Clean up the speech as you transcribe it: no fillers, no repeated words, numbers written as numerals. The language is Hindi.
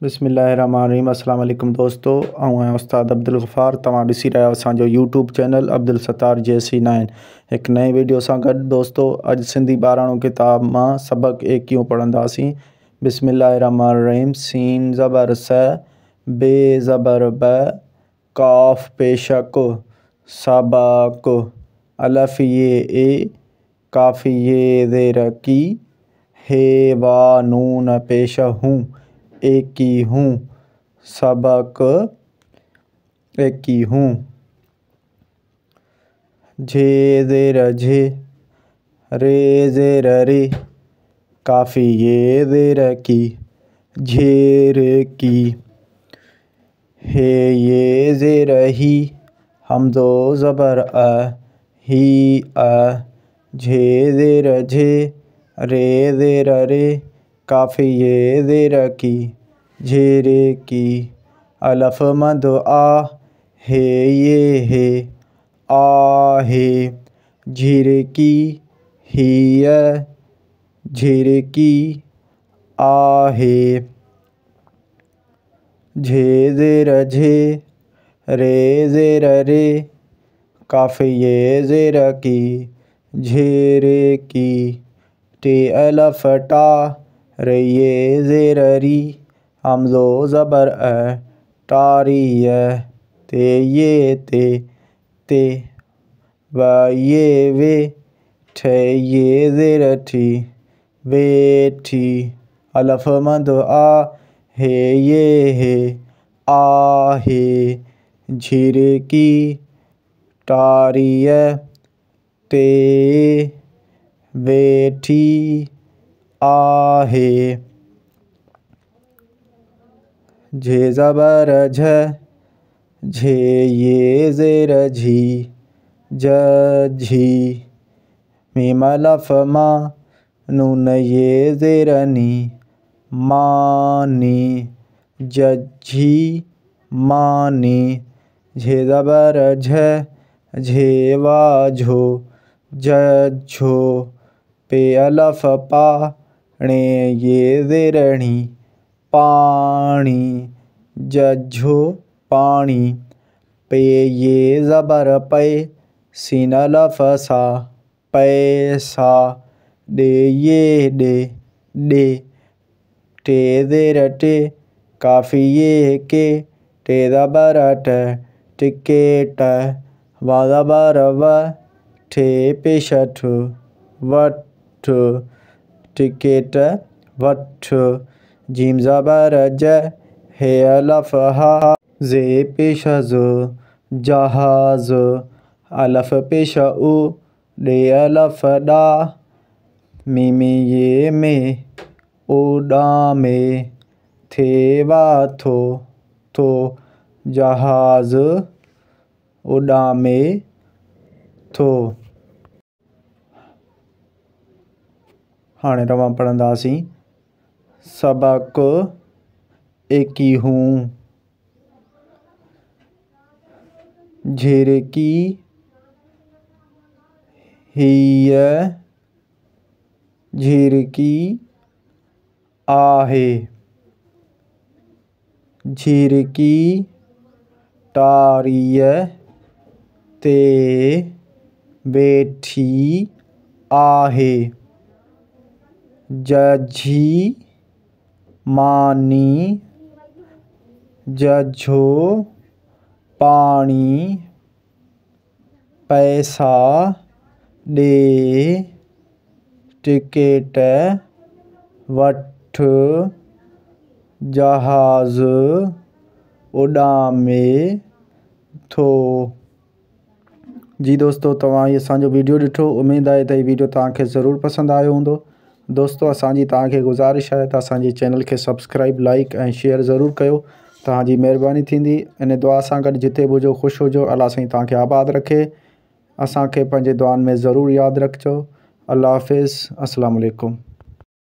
बिस्मिल्लाहिर्रहमानिर्रहीम। अस्सलाम वालेकुम दोस्तों, आऊँ हैं उस्ताद अब्दुल गफ़ार। तव्हां ॾिसी रहिया असांजो YouTube channel Abdul Sattar JC9। एक नए वीडियो सां गॾु दोस्तों, अॼु सिंधी ॿाराणो किताब मां सबक एकियूं पढ़ंदासीं। बिस्मिल्लाहिर्रहमानिर्रहीम। सीन ज़बर स, बे ज़बर ब, काफ़ पेशक, सबक, अलफ ये ए, काफ़ ये ज़ेर की, हे वा नून पेश हूँ, एकी हूँ, सबक एकी हूँ। झे ज़ेर झे, रे ज़ेर रे, काफ़ ये ज़ेर की, झेर की, हे ये ज़ेर ही, हमज़ो ज़बर अ, ही अ, झे ज़ेर झे, रे ज़ेर रे, काफ़ ये ज़ेर की, झेरे की, अलफ मद आ, हे ये हे, आहे, झिरकी, हिय, झिरकी, आहे, झे ज़ेर झे, रे ज़ेर रे, काफ़ ये ज़ेर की, झेरे की, टे अलफ टा, रे ये ज़ेर री, हमज़ो ज़बर अ, टारिय, ते ये ते, व ये वे, ठे ये ज़ेर ठी, वेठी, अलफ मद आ, हे ये हे, आहे, झिरकी, टारिय, ते, वेठी, आहे। झे ज़बर झ, झे ये ज़ेर झी, झी, मीम अलफ मा, नून ये ज़ेर नी, मानी, झी, मानी, झे ज़बर झ, झे वा झो, झो, पे अलफ पा, णे ये ज़ेर णी, पाणी, झो, पाणी, पे ये ज़बर पे, सीन अलफ सा, पैसा, डे ये डे, टे ज़ेर टे, काफ़ ये के, टे ज़बर ट, टिकेट, वा ज़बर व, ठे पेश ठु, वठ, टिकेट, वठ, जीम ज़बर ज, हे अलफ हा, ज़े पेश ज़, जहाज़, अलफ पेश उ, ॾे अलफ ॾा, मीम ये में, उॾामे, थे वा थो, जहाज़ उॾामे थो। हाणे तव्हां पढ़ंदासीं सबक एकी हूँ। झिरकी, हिय, झिरकी, आहे, झिरकी, टारिय, ते, वेठी, आहे, झी, मानी, झो, पाणी, पैसा, ॾे, टिकेट, वठ, जहाज़, उॾामे थो। जी दोस्तों, तव्हां ये असांजो वीडियो ॾिठो। उमेद आहे त हीउ वीडियो तव्हांखे ज़रूरु पसंदि आयो हूंदो। दोस्तों, असांजी तव्हांखे गुज़ारिश आहे त असांजे चैनल खे सब्सक्राइब, लाइक ऐं शेयर ज़रूरु कयो। तव्हांजी महिरबानी थींदी। इन दुआ सां गॾु जिते बि हुजो ख़ुशि हुजो। अल्लाह साईं तव्हांखे आबाद रखे। असांखे पंहिंजे दुआनि में ज़रूरु यादि रखिजो। अल्लाह हाफ़िज़। अस्सलामु अलैकुम।